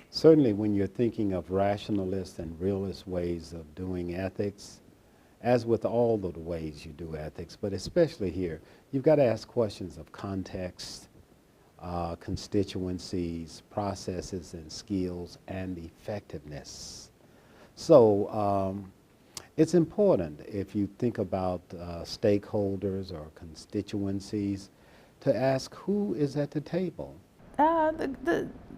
Certainly when you're thinking of rationalist and realist ways of doing ethics, as with all of the ways you do ethics, but especially here, you've got to ask questions of context, constituencies, processes and skills, and effectiveness. So it's important, if you think about stakeholders or constituencies, to ask who is at the table.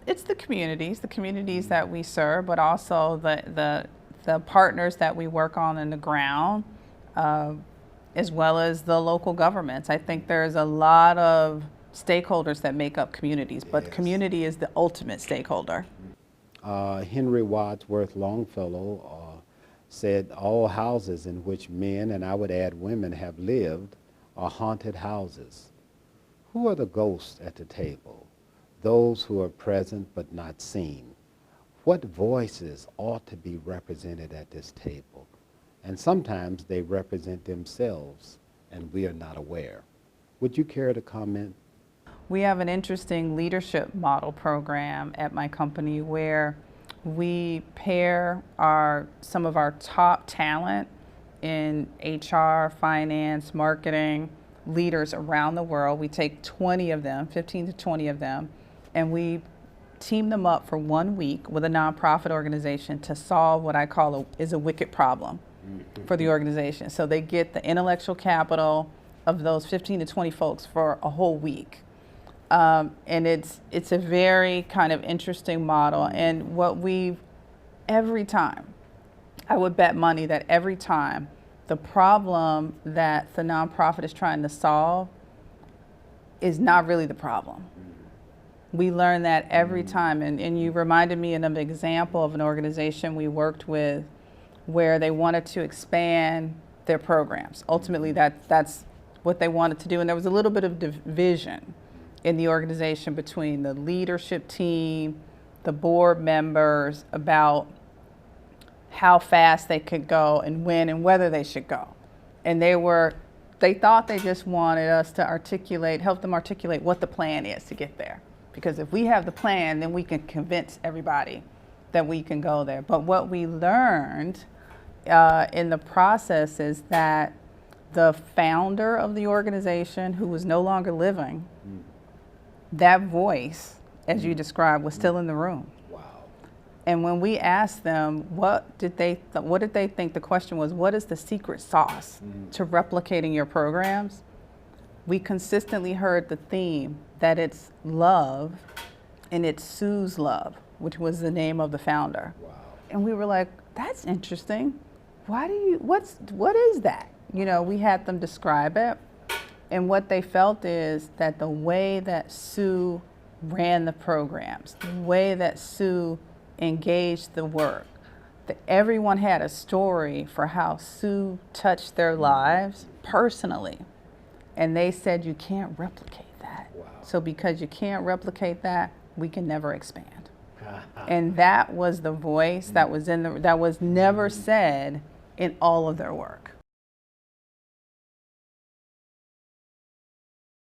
It's the communities that we serve, but also the partners that we work on the ground, as well as the local governments. I think there's a lot of stakeholders that make up communities, but Yes. community is the ultimate stakeholder. Henry Wadsworth Longfellow said, all houses in which men, and I would add women, have lived are haunted houses. Who are the ghosts at the table? Those who are present but not seen. What voices ought to be represented at this table? And sometimes they represent themselves and we are not aware. Would you care to comment? We have an interesting leadership model program at my company where we pair some of our top talent in HR, finance, marketing, leaders around the world. We take 20 of them, 15 to 20 of them, and we team them up for 1 week with a nonprofit organization to solve what I call a wicked problem for the organization. So they get the intellectual capital of those 15 to 20 folks for a whole week. And it's a very kind of interesting model. And every time, I would bet money that every time the problem that the nonprofit is trying to solve is not really the problem. We learn that every time, and you reminded me of an example of an organization we worked with where they wanted to expand their programs. Ultimately, that's what they wanted to do, and there was a little bit of division in the organization between the leadership team, the board members, about how fast they could go and when and whether they should go. And they thought they just wanted us to help them articulate what the plan is to get there. Because if we have the plan, then we can convince everybody that we can go there. But what we learned in the process is that the founder of the organization, who was no longer living, that voice, as you described, was still in the room. Wow. And when we asked them what did they think, the question was, what is the secret sauce to replicating your programs? We consistently heard the theme that it's love, and it's Sue's love, which was the name of the founder. Wow. And we were like, that's interesting. What is that? We had them describe it. And what they felt is that the way that Sue ran the programs, the way that Sue engaged the work, that everyone had a story for how Sue touched their lives personally. And they said, you can't replicate that. Wow. So because you can't replicate that, we can never expand. And that was the voice that was never said in all of their work.